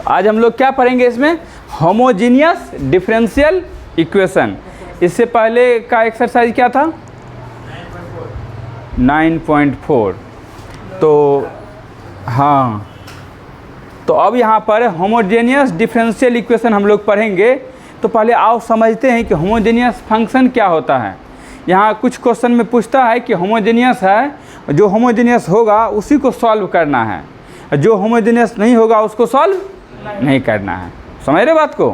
आज हम लोग क्या पढ़ेंगे इसमें, होमोजीनियस डिफरेंशियल इक्वेशन। इससे पहले का एक्सरसाइज क्या था 9.4। तो हाँ, तो अब यहाँ पर होमोजेनियस डिफरेंशियल इक्वेशन हम लोग पढ़ेंगे। तो पहले आओ समझते हैं कि होमोजेनियस फंक्शन क्या होता है। यहाँ कुछ क्वेश्चन में पूछता है कि होमोजेनियस है, जो होमोजेनियस होगा उसी को सॉल्व करना है, जो होमोजेनियस नहीं होगा उसको सॉल्व नहीं करना है। समझ रहे बात को?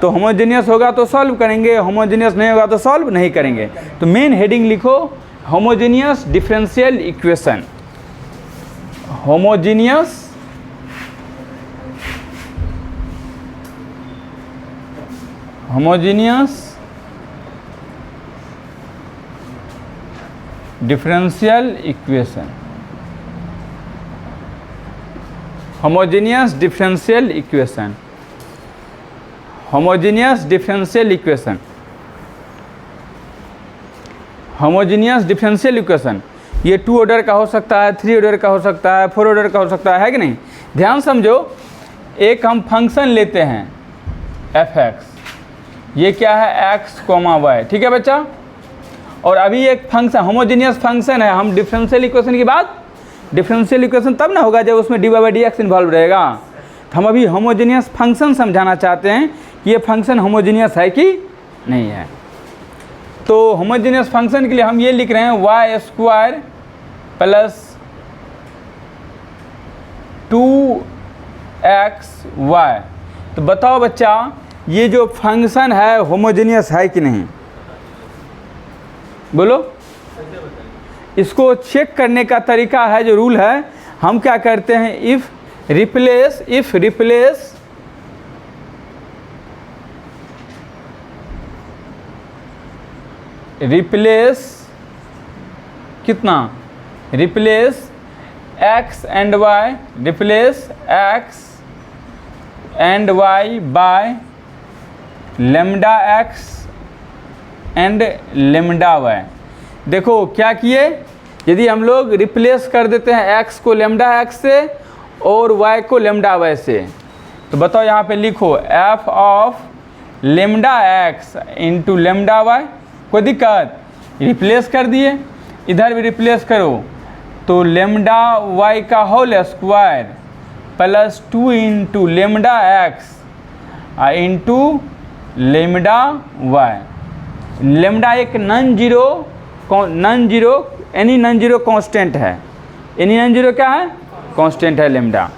तो होमोजेनियस होगा तो सॉल्व करेंगे, होमोजेनियस नहीं होगा तो सॉल्व नहीं करेंगे। तो मेन हेडिंग लिखो homogeneous differential equation. Homogeneous differential equation. Homogeneous differential equation. Homogeneous differential equation. Homogeneous differential equation ये 2 ऑर्डर का हो सकता है, 3 ऑर्डर का हो सकता है, 4 ऑर्डर का हो सकता है कि नहीं? ध्यान समझो, एक हम फंक्शन लेते हैं f(x), ये क्या है x, y, ठीक है बच्चा। और अभी एक फंक्शन होमोजेनियस फंक्शन है, हम डिफरेंशियल इक्वेशन की बात, डिफरेंशियल इक्वेशन तब ना होगा जब उसमें dy/dx इन्वॉल्व रहेगा। तो हम अभी होमोजेनियस फंक्शन समझाना चाहते हैं कि ये फंक्शन होमोजेनियस है कि नहीं है। तो होमोजेनियस फंक्शन के लिए हम ये लिख रहे हैं y² + 2xy। तो बताओ बच्चा, ये जो फंक्शन है होमोजेनियस है कि नहीं? बोलो। इसको चेक करने का तरीका है, जो रूल है, हम क्या करते हैं, इफ रिप्लेस कितना, replace x and y, replace x and y by lambda x and lambda y। देखो क्या किए, यदि हम लोग रिप्लेस कर देते हैं x को लेमडा x से और y को लेमडा y से, तो बताओ यहाँ पे लिखो f of lambda x into lambda y। कोई दिक्कत? रिप्लेस कर दिए, इधर भी रिप्लेस करो, तो लेमडा y का whole square plus 2 into lambda x into lambda y। Lambda एक non zero any non zero constant है। एनी नॉन जीरो क्या है? कांस्टेंट है लेमडा।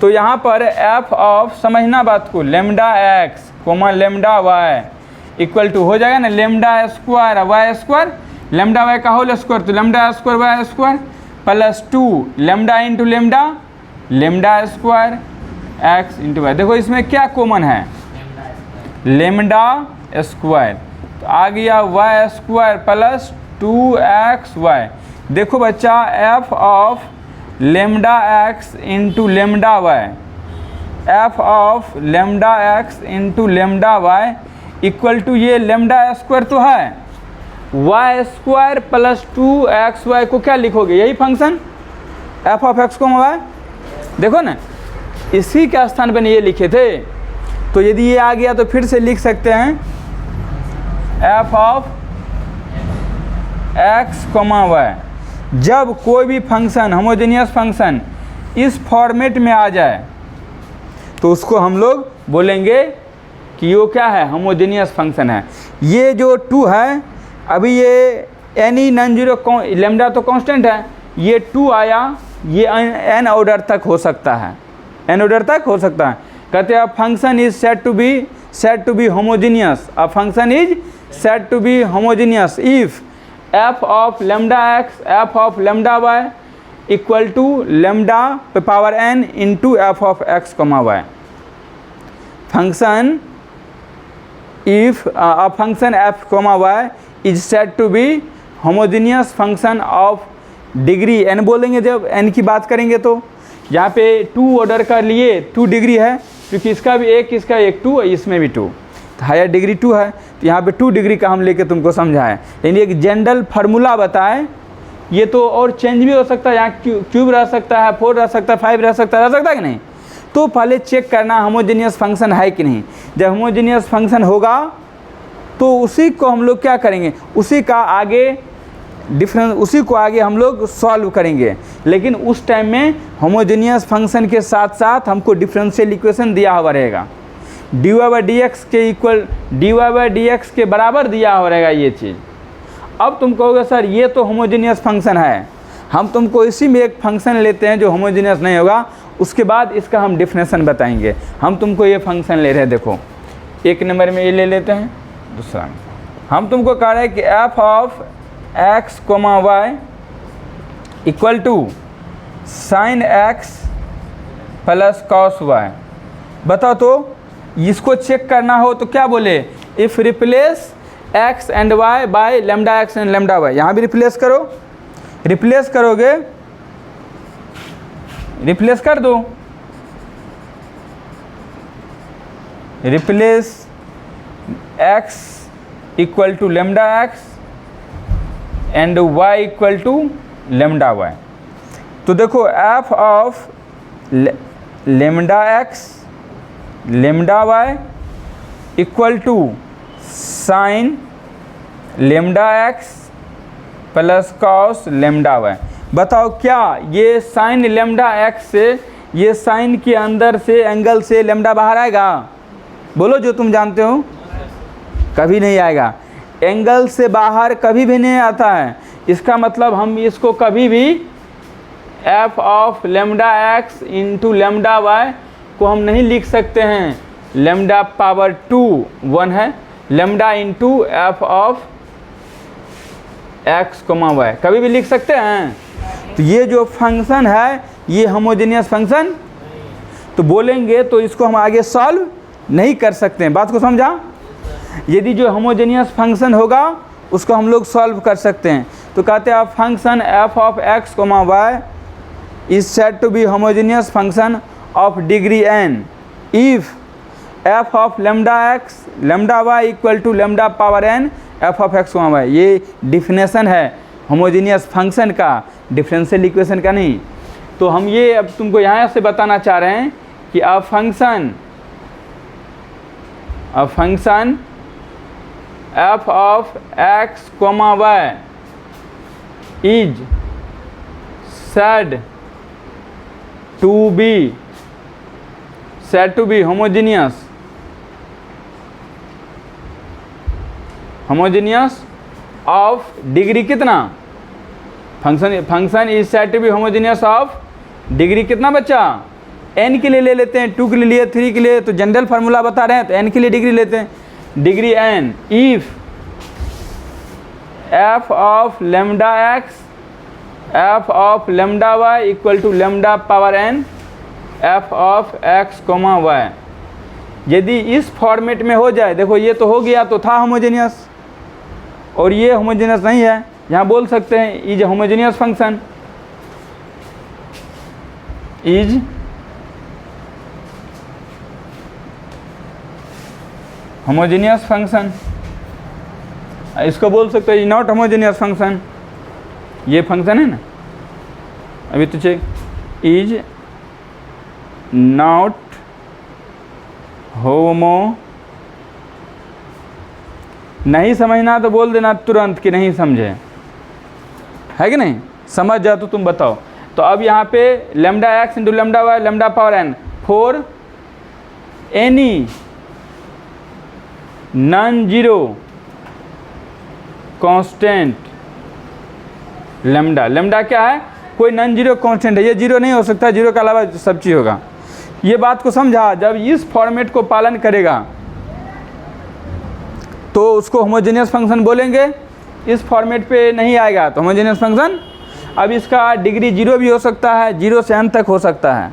तो यहाँ पर f ऑफ, समझना बात को, lambda x lambda y equal to हो जाएगा ना lambda square y², lambda y का होल स्क्वायर, तो lambda square y² plus 2 lambda into lambda square x into y। देखो इसमें क्या कॉमन है, लेमडा स्क्वायर, तो आ गया y² प्लस 2xy। देखो बच्चा, f of lambda x into lambda y, f of lambda x into lambda y equal to ये lambda square तो है, y² प्लस 2xy को क्या लिखोगे, यही function f of x, y। देखो ना, इसी के स्थान पर ये लिखे थे। तो यदि ये आ गया तो फिर से लिख सकते हैं f ऑफ x, y। जब कोई भी फंक्शन, होमोजेनियस फंक्शन इस फॉर्मेट में आ जाए तो उसको हम लोग बोलेंगे कि वो क्या है, होमोजेनियस फंक्शन है। ये जो 2 है, अभी ये एनी नॉन जीरो, लेमडा तो कांस्टेंट है, ये 2 आया, ये n ऑर्डर तक हो सकता है, n ऑर्डर तक हो सकता है। कहते हैं function is said to be homogeneous, a function is said to be homogeneous if f of lambda x, f of lambda y equal to lambda पे power n into f of x, y। Function if a function f, y is said to be homogeneous function of degree n बोलेंगे जब n की बात करेंगे। तो यहाँ पे 2 order का लिए 2 डिग्री है, क्योंकि इसका भी एक, इसका एक 2, इसमें भी 2, तो हायर डिग्री 2 है, तो यहाँ पे 2 डिग्री का हम लेके तुमको समझाएं। यानी एक जनरल फार्मूला बताएं, ये तो और चेंज भी हो सकता है, यहाँ क्यूब रह सकता है, 4 रह सकता है, 5 रह सकता है कि नहीं? तो पहले चेक करना होमोजेनियस फंक्शन है कि नहीं। जब होमोजेनियस फंक्शन होगा तो उसी को हम लोग क्या करेंगे, उसी का आगे डिफरेंस, उसी को आगे हम लोग सॉल्व करेंगे। लेकिन उस टाइम में होमोजेनियस फंक्शन के साथ साथ हमको डिफरेंशियल इक्वेशन दिया हुआ रहेगा, dy बाई डी एक्स के equal dy by D x के बराबर दिया हुआ रहेगा ये चीज़। अब तुम कहोगे सर ये तो होमोजेनियस फंक्शन है, हम तुमको इसी में एक फंक्शन लेते हैं जो होमोजेनियस नहीं होगा, उसके बाद इसका हम डिफिनेशन बताएंगे। हम तुमको ये फंक्शन ले रहे हैं, देखो एक नंबर में ये ले लेते हैं, दूसरा में हम तुमको कह रहे हैं कि F of X comma Y equal to sine X plus cos Y. बताओ तो इसको चेक करना हो तो क्या बोले, if replace X and Y by lambda X and lambda Y. यहाँ भी रिप्लेस करो, रिप्लेस करोगे, रिप्लेस कर दो, replace X equal to lambda X and Y equal to lambda Y. तो देखो F of lambda X lambda Y equal to sine lambda x plus cos lambda Y. बताओ क्या ये साइन लेमडा एक्स से, ये sign के अंदर से एंगल से लेमडा बाहर आएगा? बोलो जो तुम जानते हो। कभी नहीं आएगा, एंगल से बाहर कभी भी नहीं आता है। इसका मतलब हम इसको कभी भी F of lambda X into lambda Y को हम नहीं लिख सकते हैं लेमडा पावर 2 1 है, lambda into F of X comma Y कभी भी लिख सकते हैं। तो ये जो फंक्शन है ये होमोजेनियस फंक्शन, तो बोलेंगे तो इसको हम आगे सॉल्व नहीं कर सकते हैं। बात को समझा? यदि जो होमोजेनियस फंक्शन होगा उसको हम लोग सॉल्व कर सकते हैं। तो कहते हैं function F of X comma Y is said to be homogeneous function of degree n if F of lambda X lambda Y equal to lambda power n F of X comma Y. ये definition है homogeneous function का, differential equation का नहीं। तो हम ये अब तुमको यहाँ से बताना चाह रहे हैं कि a function F of X comma Y is said to be homogeneous of degree कितना, function is said to be homogeneous of degree कितना बच्चा, n के लिए ले लेते हैं, 2 के लिए लिए, 3 के लिए, तो जनरल फार्मूला बता रहे हैं तो n के लिए डिग्री लेते हैं, degree n if F of lambda X F of lambda Y equal to lambda power n F of X comma Y. यदि इस फॉर्मेट में हो जाए, देखो ये तो हो गया तो था होमोजेनियस, और ये होमोजेनियस नहीं है, यहाँ बोल सकते हैं is homogeneous function, is homogeneous function. इसको बोल सकते हैं नॉट होमोजेनियस फंक्शन, ये फंक्शन है ना, अभी तो चेक, इज नॉट होमो। नहीं समझना तो बोल देना तुरंत कि नहीं समझे, है कि नहीं? समझ जाओ तो तुम बताओ। तो अब यहाँ पे lambda X into lambda Y lambda power n for any non zero constant lambda. Lambda क्या है? कोई नॉन जीरो कांस्टेंट है, ये जीरो नहीं हो सकता, जीरो के अलावा सब चीज़ होगा। ये बात को समझा? जब इस फॉर्मेट को पालन करेगा तो उसको होमोजेनियस फंक्शन बोलेंगे, इस फॉर्मेट पे नहीं आएगा तो होमोजेनियस फंक्शन। अब इसका डिग्री जीरो भी हो सकता है, जीरो से n तक हो सकता है,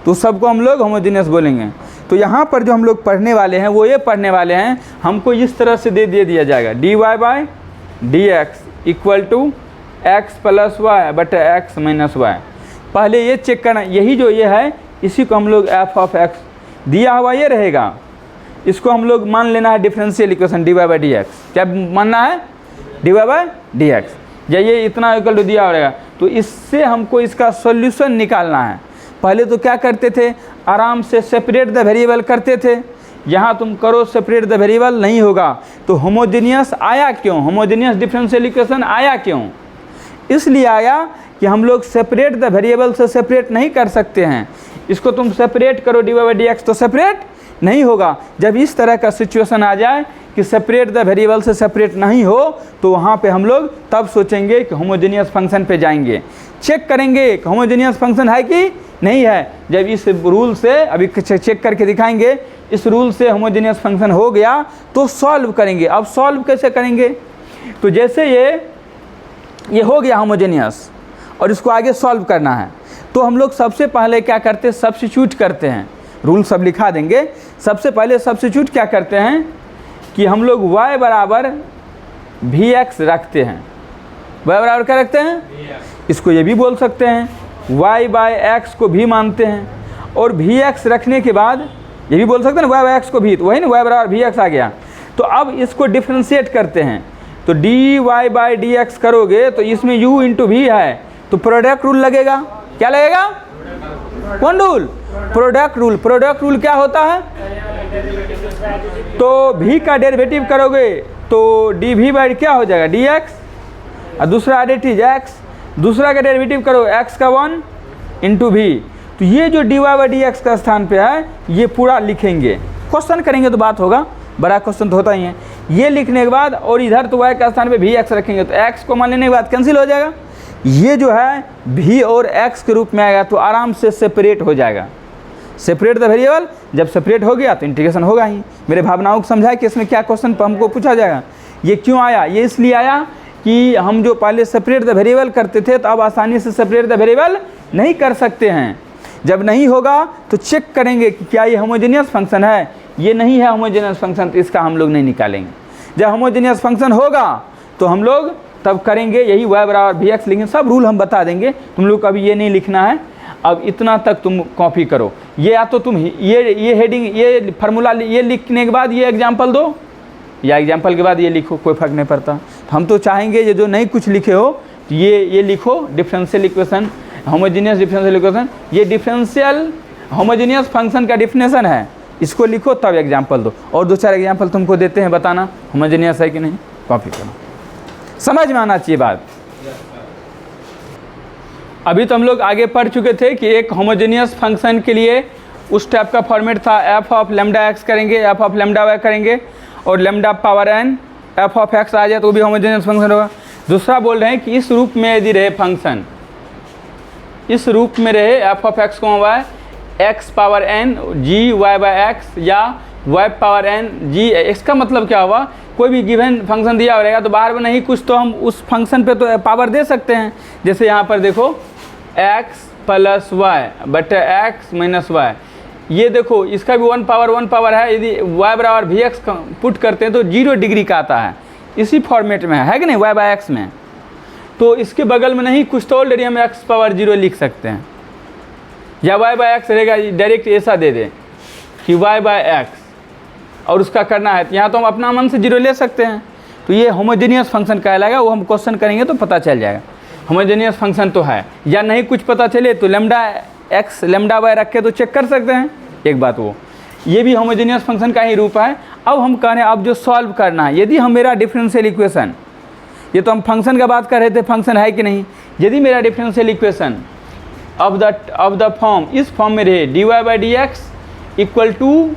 तो सबको हम लोग होमोजेनियस बोलेंगे। तो यहाँ पर जो हम लोग पढ़ने वाले हैं वो ये पढ़ने वाले हैं, हमको इस तरह से दे दिया जाएगा dy by D X equal to X plus Y but X minus Y. पहले ये चेक करना, यही जो ये है इसी को हम लोग एफ ऑफ एक्स दिया हुआ ये रहेगा, इसको हम लोग मान लेना है differential equation dy by D x. क्या मानना है? dy बाई डी एक्स, या ये इतना इक्वल टू दिया रहेगा। तो इससे हमको इसका सॉल्यूशन निकालना है। पहले तो क्या करते थे, आराम से सेपरेट द वेरिएबल करते थे, यहाँ तुम करो सेपरेट द वेरिएबल, नहीं होगा। तो होमोजेनियस आया क्यों, होमोजेनियस डिफरेंशियल इक्वेशन आया क्यों? इसलिए आया कि हम लोग सेपरेट द वेरिएबल से सेपरेट नहीं कर सकते हैं। इसको तुम सेपरेट करो dy बाई dx तो सेपरेट नहीं होगा। जब इस तरह का सिचुएशन आ जाए कि सेपरेट द वेरिएबल से सेपरेट नहीं हो, तो वहाँ पे हम लोग तब सोचेंगे कि होमोजेनियस फंक्शन पे जाएंगे, चेक करेंगे कि होमोजेनियस फंक्शन है कि नहीं है। जब इस रूल से, अभी चेक करके दिखाएंगे, इस रूल से होमोजेनियस फंक्शन हो गया तो सॉल्व करेंगे। अब सॉल्व कैसे करेंगे? तो जैसे ये हो गया होमोजेनियस और इसको आगे सॉल्व करना है, तो हम लोग सबसे पहले क्या करते हैं, सब्स्टिट्यूट करते हैं। रूल सब लिखा देंगे। सबसे पहले सब्स्टिट्यूट क्या करते हैं कि हम लोग y बराबर vx रखते हैं। y बराबर क्या रखते हैं? इसको ये भी बोल सकते हैं y बाय एक्स को भी मानते हैं, और vx रखने के बाद ये भी बोल सकते हैं y बाय एक्स को भी, तो वही ना y बराबर vx आ गया। तो अब इसको डिफ्रेंशिएट करते हैं, तो dy बाई dx करोगे तो इसमें u इंटू v है, तो प्रोडक्ट रूल लगेगा। क्या लगेगा? कौन rule? Product rule. Product rule क्या होता है? तो v का डेरिवेटिव करोगे तो dv बाई क्या हो जाएगा? dx, और दूसरा एडिटिव x, दूसरा का डेरिवेटिव करो x का 1 इंटू v। तो ये जो dy बाई dx का स्थान पे है ये पूरा लिखेंगे। क्वेश्चन करेंगे तो बात होगा, बड़ा क्वेश्चन तो होता ही है। ये लिखने के बाद और इधर तो y का स्थान पे vx रखेंगे, तो x को मान लेने के बाद कैंसिल हो जाएगा। ये जो है v और x के रूप में आएगा, तो आराम से सेपरेट हो जाएगा। सेपरेट द वेरिएबल, जब सेपरेट हो गया तो इंटीग्रेशन होगा ही। मेरे भावनाओं को समझाए कि इसमें क्या क्वेश्चन हमको पूछा जाएगा। ये क्यों आया? ये इसलिए आया कि हम जो पहले सेपरेट द वेरिएबल करते थे तो अब आसानी से सेपरेट द वेरिएबल नहीं कर सकते हैं। जब नहीं होगा तो चेक करेंगे कि क्या ये होमोजेनियस फंक्शन है। ये नहीं है होमोजेनियस फंक्शन, तो इसका हम लोग नहीं निकालेंगे। जब होमोजेनियस फंक्शन होगा तो हम लोग तब करेंगे, यही y बराबर vx लिखेंगे। सब रूल हम बता देंगे, तुम लोग को अभी ये नहीं लिखना है। अब इतना तक तुम कॉपी करो। ये या तो तुम ये हेडिंग, ये फार्मूला, ये लिखने के बाद ये एग्जाम्पल दो, या एग्जाम्पल के बाद ये लिखो, कोई फर्क नहीं पड़ता। हम तो चाहेंगे ये जो नहीं कुछ लिखे हो तो ये लिखो, differential equation, homogeneous differential equation. ये डिफरेंशियल होमोजेनियस फंक्शन का डिफिनेशन है, इसको लिखो तब एग्जाम्पल दो। और 2-4 एग्जाम्पल तुमको देते हैं, बताना होमोजेनियस है कि नहीं, कॉपी करो। समझ में आना चाहिए बात। अभी तो हम लोग आगे पढ़ चुके थे कि एक होमोजेनियस फंक्शन के लिए उस टाइप का फॉर्मेट था, एफ ऑफ लेमडा एक्स करेंगे, एफ ऑफ लेमडा वाई करेंगे, और lambda power N F of X आ जाए तो भी होमोजेनियस फंक्शन होगा। दूसरा बोल रहे हैं कि इस रूप में यदि रहे फंक्शन, इस रूप में रहे एफ ऑफ एक्स को Y X power N G Y by X, या वाई पावर एन जी। इसका मतलब क्या हुआ, कोई भी गिवन फंक्शन दिया रहेगा तो बार में नहीं कुछ तो हम उस फंक्शन पे तो पावर दे सकते हैं। जैसे यहाँ पर देखो x प्लस वाई बटे x माइनस वाई, ये देखो इसका भी 1 पावर है। यदि y बराबर vx पुट करते हैं तो 0 डिग्री का आता है, इसी फॉर्मेट में है कि नहीं, y बाई एक्स में। तो इसके बगल में नहीं कुछ तो ऑलरेडी हम x पावर 0 लिख सकते हैं, या y बाई एक्स रहेगा, डायरेक्ट ऐसा दे दें कि y बाई एक्स, और उसका करना है तो यहाँ तो हम अपना मन से 0 ले सकते हैं। तो ये होमोजेनियस फंक्शन कहलाएगा, वो हम क्वेश्चन करेंगे तो पता चल जाएगा होमोजेनियस फंक्शन तो है। या नहीं कुछ पता चले तो लेमडा एक्स लेमडा वाई रख के तो चेक कर सकते हैं। एक बात वो, ये भी होमोजेनियस फंक्शन का ही रूप है। अब हम कह रहे हैं अब जो सॉल्व करना है, यदि हम मेरा डिफरेंशियल इक्वेशन, ये तो हम फंक्शन का बात कर रहे थे, फंक्शन है कि नहीं। यदि मेरा differential equation of the form, इस फॉर्म में रहे dy by dx equal to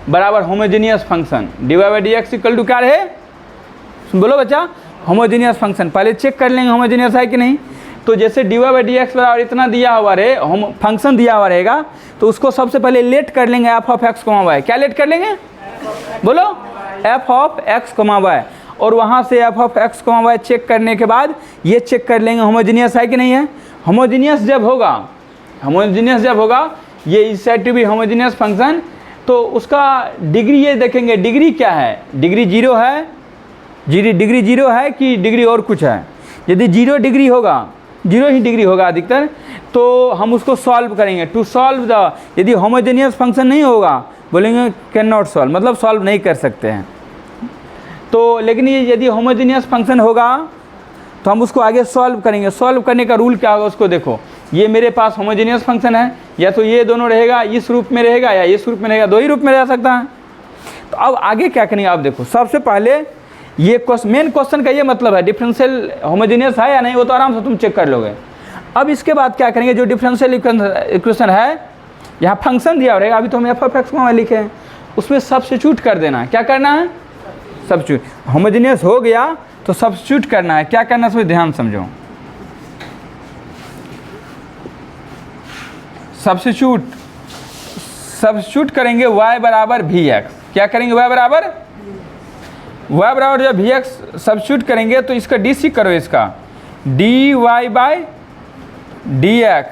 बराबर homogeneous function, dy by dx equal to क्या रहे, बोलो बच्चा, होमोजेनियस फंक्शन। पहले चेक कर लेंगे होमोजेनियस है कि नहीं। तो जैसे dy बाई dx बराबर इतना दिया हुआ रहे, फंक्शन दिया हुआ रहेगा, तो उसको सबसे पहले लेट कर लेंगे F of X comma Y. क्या लेट कर लेंगे, बोलो, F of X comma Y. और वहाँ से F of X comma Y check करने के बाद ये चेक कर लेंगे होमोजेनियस है कि नहीं है। होमोजेनियस जब होगा ये इस साइड टू भी होमोजेनियस फंक्शन, तो उसका डिग्री ये देखेंगे, डिग्री क्या है, डिग्री 0 है, डिग्री 0 है कि डिग्री और कुछ है। यदि 0 डिग्री होगा, 0 ही डिग्री होगा अधिकतर, तो हम उसको सॉल्व करेंगे। टू सॉल्व द, यदि होमोजेनियस फंक्शन नहीं होगा बोलेंगे कैन नॉट सॉल्व, मतलब सॉल्व नहीं कर सकते हैं। तो लेकिन ये यदि होमोजेनियस फंक्शन होगा तो हम उसको आगे सॉल्व करेंगे। सॉल्व करने का रूल क्या होगा उसको देखो। ये मेरे पास होमोजेनियस फंक्शन है, या तो ये दोनों रहेगा इस रूप में रहेगा या इस रूप में रहेगा, दो ही रूप में रह सकता है। तो अब आगे क्या करेंगे आप देखो, सबसे पहले ये मेन क्वेश्चन का ये मतलब है डिफरेंशियल होमोजेनियस है या नहीं, वो तो आराम से तुम चेक कर लोगे। अब इसके बाद क्या करेंगे, जो डिफरेंशियल इक्वेशन है, यहाँ फंक्शन दिया रहेगा, अभी तो हम f(x) को लिखे हैं, उसमें सब्स्टिट्यूट कर देना है। क्या करना है, सब्स्टिट्यूट। होमोजेनियस हो गया तो सब्स्टिट्यूट करना है। क्या करना है इसमें ध्यान समझो, सब्स्टिट्यूट करेंगे y बराबर vx। क्या करेंगे, y बराबर जब vx सब्स्टिट्यूट करेंगे तो इसका डी सी करो, इसका dy by dx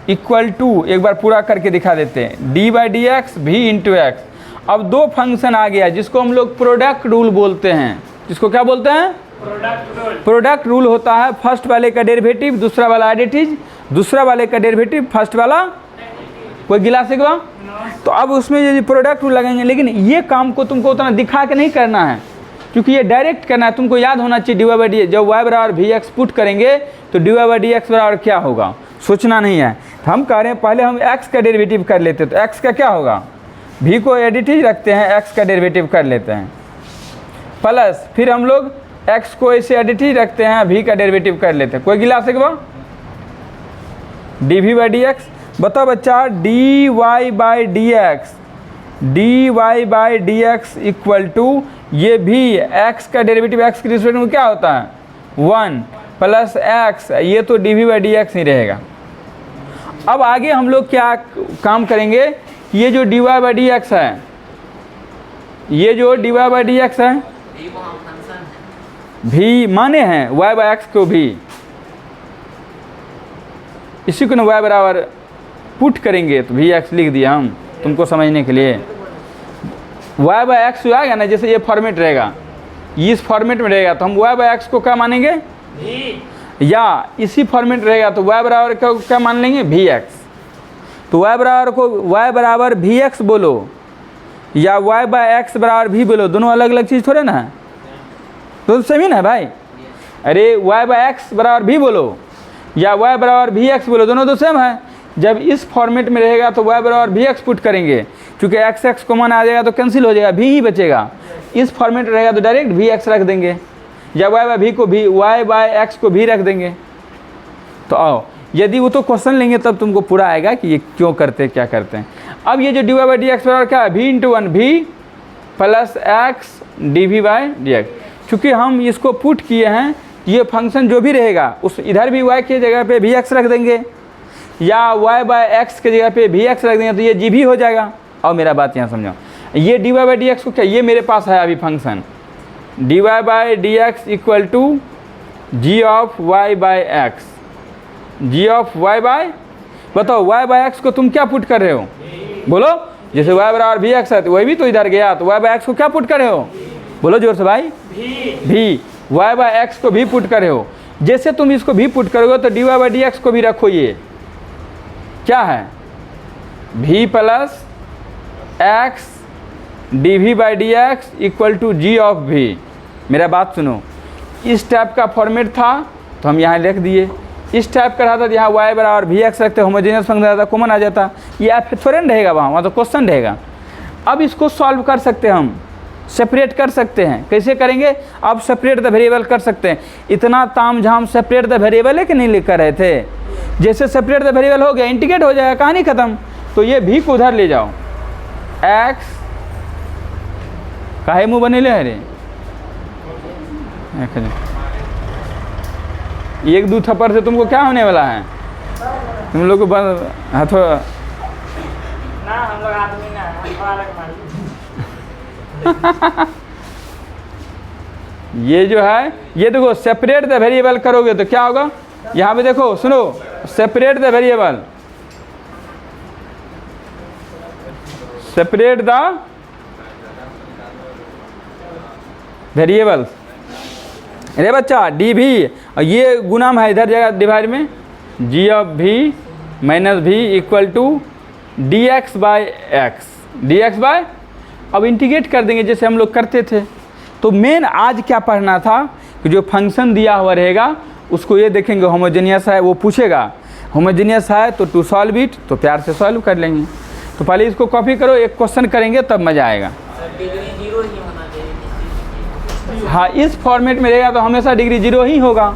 equal to, एक बार पूरा करके दिखा देते हैं, D by D X v into X. अब दो फंक्शन आ गया जिसको हम लोग प्रोडक्ट रूल बोलते हैं। जिसको क्या बोलते हैं, प्रोडक्ट रूल होता है, फर्स्ट वाले का डेरिवेटिव दूसरा वाला एडिटिव, दूसरा वाले का डेरिवेटिव फर्स्ट वाला। कोई गिला सिकवा? तो अब उसमें यदि प्रोडक्ट रूल लगेंगे, लेकिन ये काम को तुमको उतना दिखा के नहीं करना है, क्योंकि ये डायरेक्ट करना है। तुमको याद होना चाहिए डी वाई बाई डी, जब y बराबर वी एक्स पुट करेंगे तो D Y by D X बराबर क्या होगा, सोचना नहीं है। हम कह रहे हैं पहले हम x का डेरिवेटिव कर लेते हैं, तो x का क्या होगा, v को एडिटिव रखते हैं, x का डेरिवेटिव कर लेते हैं, प्लस फिर हम लोग x को ऐसे एडिटिव रखते हैं, v का डेरिवेटिव कर लेते हैं। कोई गिला सकवा, D V by D X. बताओ बच्चा, D Y by D X equal to, ये भी x का डेरिवेटिव x के रिस्पेक्ट में क्या होता है 1 प्लस x, ये तो D V by D X ही रहेगा। अब आगे हम लोग क्या काम करेंगे, ये जो D Y by D X है, ये जो D Y by D X है, भी माने हैं y बाई एक्स को भी, इसी को ना y बराबर पुट करेंगे तो वी एक्स लिख दिया हम तुमको समझने के लिए। y बाई एक्स जो आएगा ना, जैसे ये फॉर्मेट रहेगा, इस फॉर्मेट में रहेगा तो हम y बाई एक्स को क्या मानेंगे v, या इसी फॉर्मेट रहेगा तो y बराबर क्या मान लेंगे वी एक्स। तो y बराबर को y बराबर वी एक्स बोलो या y बाई एक्स बराबर भी बोलो, दोनों अलग अलग चीज़ थोड़े ना है, तो सेम ही ना है भाई। अरे y बाई एक्स बराबर भी बोलो या y बराबर वी एक्स बोलो, दोनों तो सेम है। जब इस फॉर्मेट में रहेगा तो y बराबर वी एक्स पुट करेंगे, क्योंकि x x कॉमन आ जाएगा तो कैंसिल हो जाएगा, v ही बचेगा। इस फॉर्मेट रहेगा तो डायरेक्ट वी एक्स रख देंगे, या y बाई वी को भी, y बाई एक्स को भी रख देंगे। तो आओ, यदि वो तो क्वेश्चन लेंगे तब तुमको पूरा आएगा कि ये क्यों करते हैं, क्या करते हैं। अब ये जो D Y by D X बराबर क्या है, v into one v plus X D V by D X. चूँकि हम इसको पुट किए हैं, ये फंक्शन जो भी रहेगा उस इधर भी y की जगह पे वी एक्स रख देंगे, या y बाई एक्स की जगह पे वी एक्स रख देंगे, तो ये जी भी हो जाएगा। और मेरा बात यहाँ समझो, ये D Y by D X को क्या, ये मेरे पास है अभी function D Y by D X equal to G of Y by X, G of Y by, बताओ y बाई एक्स को तुम क्या पुट कर रहे हो, बोलो। जैसे y बराबर वी एक्स है तो वही भी तो इधर गया, तो y बाई एक्स को क्या पुट कर रहे हो, बोलो जोर से भाई, भी y बाई एक्स को भी पुट कर रहे हो। जैसे तुम इसको भी पुट करोगे तो D Y by D X को भी रखो, ये क्या है v plus X D V by D X equal to G of v। मेरा बात सुनो, इस टाइप का फॉर्मेट था तो हम यहाँ लिख दिए, इस टाइप का रहा था यहाँ y बराबर वी एक्स रखते, होमोजेनियस फंक्शन रहता, कॉमन आ जाता, ये आप थोड़े ना रहेगा वहाँ तो क्वेश्चन रहेगा। अब इसको सॉल्व कर सकते हैं हम, सेपरेट कर सकते हैं। कैसे करेंगे, अब सेपरेट द वेरिएबल कर सकते हैं। इतना ताम झाम सेपरेट द वेरिएबल है कि नहीं लिख कर रहे थे, जैसे सेपरेट द वेरिएबल हो गया इंटीग्रेट हो जाएगा, कहानी खत्म। तो ये भी को उधर ले जाओ, एक्स काहे मुँह बने ले रे, एक दो थप्पड़ से तुमको क्या होने वाला है, तुम लोग को हाथों ना, हम लोग आदमी ना, ये जो है, ये देखो सेपरेट द वेरिएबल करोगे तो क्या होगा, यहाँ पे देखो सुनो, separate the variable, separate the variable. अरे बच्चा डी भी, और ये गुणाम है इधर जगह डिवाइड में, जी ऑफ भी माइनस भी equal to D X by X, D X by, अब इंटीग्रेट कर देंगे जैसे हम लोग करते थे। तो मेन आज क्या पढ़ना था कि जो फंक्शन दिया हुआ रहेगा उसको ये देखेंगे होमोजेनियस है, वो पूछेगा होमोजेनियस है तो टू सॉल्व इट, तो प्यार से सॉल्व कर लेंगे। तो पहले इसको कॉपी करो, एक क्वेश्चन करेंगे तब मज़ा आएगा। डिग्री 0 ही होना चाहिए। हाँ, इस फॉर्मेट में रहेगा तो हमेशा डिग्री 0 ही होगा,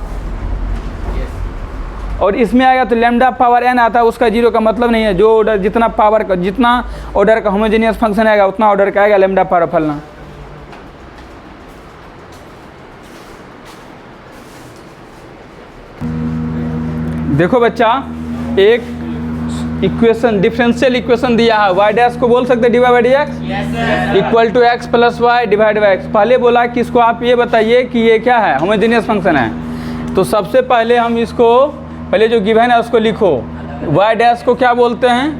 और इसमें आएगा तो लैम्डा पावर n आता है, उसका 0 का मतलब नहीं है। जो ऑर्डर जितना पावर का, जितना ऑर्डर का होमोजेनियस फंक्शन आएगा उतना ऑर्डर का आएगा लैम्डा पावर फलना। देखो बच्चा, एक इक्वेशन, डिफरेंशियल इक्वेशन दिया है, y डैश को बोल सकते हैं dy by D X equal to X plus Y divide by X. पहले बोला कि इसको आप ये बताइए कि ये क्या है, होमोजेनियस फंक्शन है। तो सबसे पहले हम इसको, पहले जो गिवन है उसको लिखो। y डैश को क्या बोलते हैं,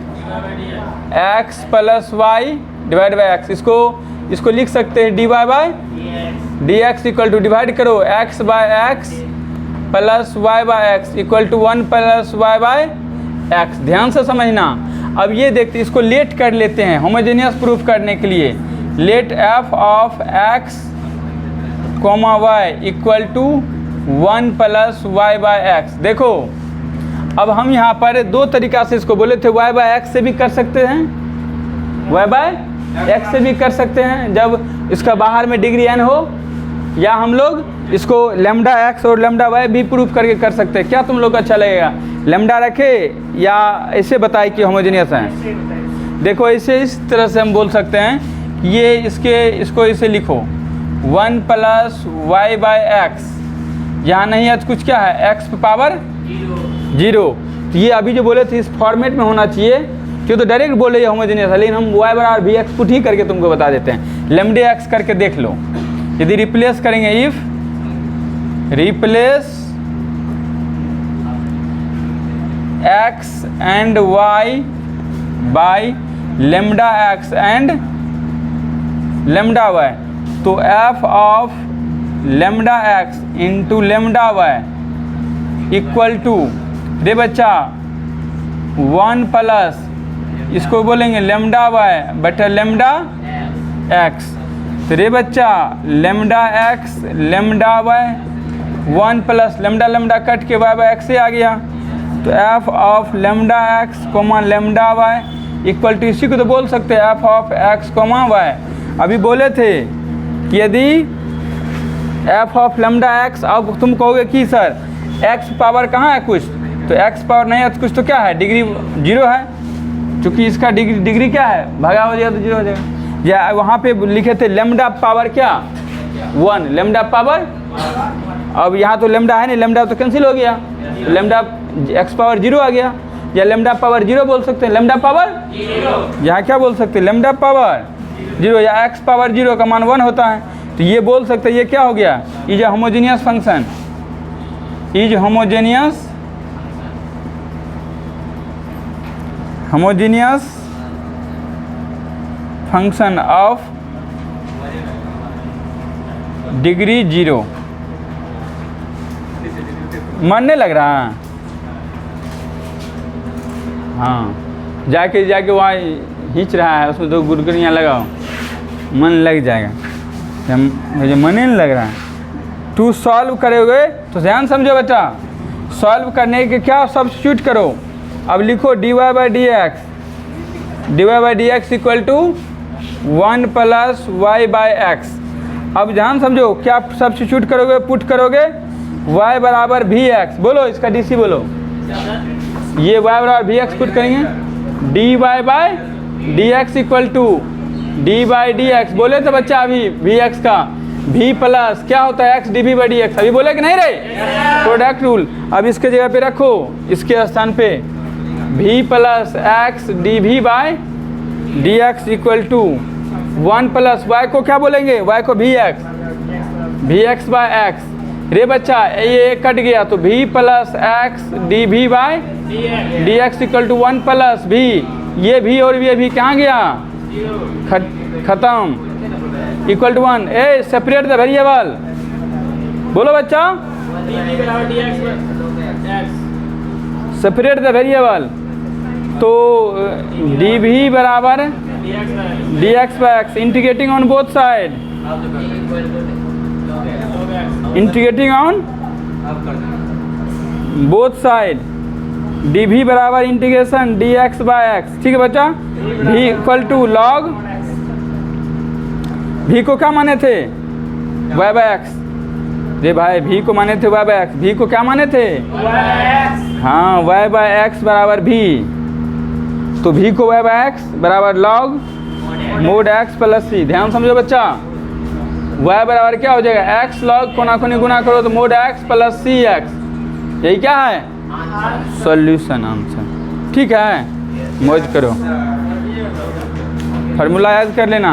x plus Y divide by X. इसको लिख सकते हैं dy by D X equal to, divide करो x by X plus Y by X equal to 1 plus Y by X. ध्यान से समझना। अब ये देखते, इसको लेट कर लेते हैं होमोजेनियस प्रूफ करने के लिए। Let f of x comma Y equal to 1 plus Y by X. देखो अब हम यहाँ पर दो तरीका से इसको बोले थे, y बाई एक्स से भी कर सकते हैं, y बाई एक्स से भी कर सकते हैं जब इसका बाहर में डिग्री n हो, या हम लोग इसको लैम्डा x और लैम्डा y भी प्रूफ करके कर सकते हैं। क्या तुम लोग को अच्छा लगेगा, लैम्डा रखे या ऐसे बताए कि होमोजेनियस है? देखो ऐसे इस तरह से हम बोल सकते हैं, ये इसको ऐसे लिखो 1 प्लस वाई बाई एक्स, यहाँ नहीं है तो कुछ क्या है, x पावर 0। तो ये अभी जो बोले थे इस फॉर्मेट में होना चाहिए, क्यों तो डायरेक्ट बोले ये होमोजेनियस है, लेकिन हम y बराबर वी एक्स पुट ही करके तुमको बता देते हैं। लैम्डा x करके देख लो, यदि रिप्लेस करेंगे, if replace x and y by lambda x and lambda y, तो f of lambda x into lambda y equal to, रे बच्चा 1 प्लस, इसको बोलेंगे लैम्डा y बटा लैम्डा x। तो रे बच्चा lambda x lambda y 1 plus lambda lambda cut के y बाई एक्स से आ गया, तो f of lambda x comma lambda y equal to, इसी को तो बोल सकते हैं f of x comma y। अभी बोले थे कि यदि f ऑफ लैम्डा x, अब तुम कहोगे कि सर x पावर कहाँ है कुछ, तो x पावर नहीं है तो कुछ तो क्या है, डिग्री 0 है, क्योंकि इसका डिग्री क्या है, भागा हो जाएगा तो 0 हो जाएगा। या वहाँ पे लिखे थे लैम्डा पावर क्या 1, लैम्डा पावर, अब यहाँ तो लैम्डा है नहीं, लैम्डा तो कैंसिल हो गया, लैम्डा x पावर 0 आ गया, या लैम्डा पावर 0 बोल सकते हैं, लैम्डा पावर 0, यहाँ क्या बोल सकते हैं, लैम्डा पावर 0, या x पावर 0 का मान 1 होता है, तो ये बोल सकते हैं ये क्या हो गया, is a homogeneous function, is homogeneous function of degree 0। मन नहीं लग रहा है? हाँ, जाके वहाँ खींच रहा है, उसमें 2 गुरगुरियाँ लगाओ, मन लग जाएगा। मुझे मन ही नहीं लग रहा है। टू सॉल्व करोगे तो ध्यान समझो बेटा, सॉल्व करने के क्या सब्स्टिट्यूट करो। अब लिखो dy by D X equal to 1 plus Y by X. अब ध्यान समझो, क्या सब्स्टिट्यूट करोगे, पुट करोगे y बराबर वी एक्स, बोलो इसका डी सी बोलो, ये y बराबर वी एक्स पुट करेंगे, dy by D X equal to D by D X. बोले तो बच्चा अभी वी एक्स का v प्लस क्या होता है x D V by D X, अभी बोले कि नहीं रे, प्रोडक्ट रूल। अब इसके जगह पे रखो, इसके स्थान पे v plus X D V by D X equal to 1 plus y को क्या बोलेंगे, y को वी एक्स बाई एक्स। रे बच्चा ये कट गया तो v plus X D V by D X equal to 1 plus v, ये v और ये v कहाँ गया, खत्म, equal to 1। A separate the variable, बोलो बच्चा, सेपरेट द वेरिएबल। तो डी वी बराबर D X by X, integrating on both side, integrating on both side, D V बराबर integration D X by X. ठीक है बच्चा, V equal to log, V को क्या माने थे, वाई बाय एक्स। जी भाई, वी को माने थे वाई बाय एक्स, वी को क्या माने थे, हाँ वाई बाय एक्स बराबर भी, तो वी को वाई बाय एक्स बराबर लॉग मोड एक्स प्लस सी। ध्यान समझो बच्चा, वाई बराबर क्या हो जाएगा, एक्स लॉग कोना कोनी गुना करो तो मोड एक्स प्लस सी एक्स, यही क्या है सॉल्यूशन आंसर। ठीक है, मौज करो, फार्मूला याद कर लेना।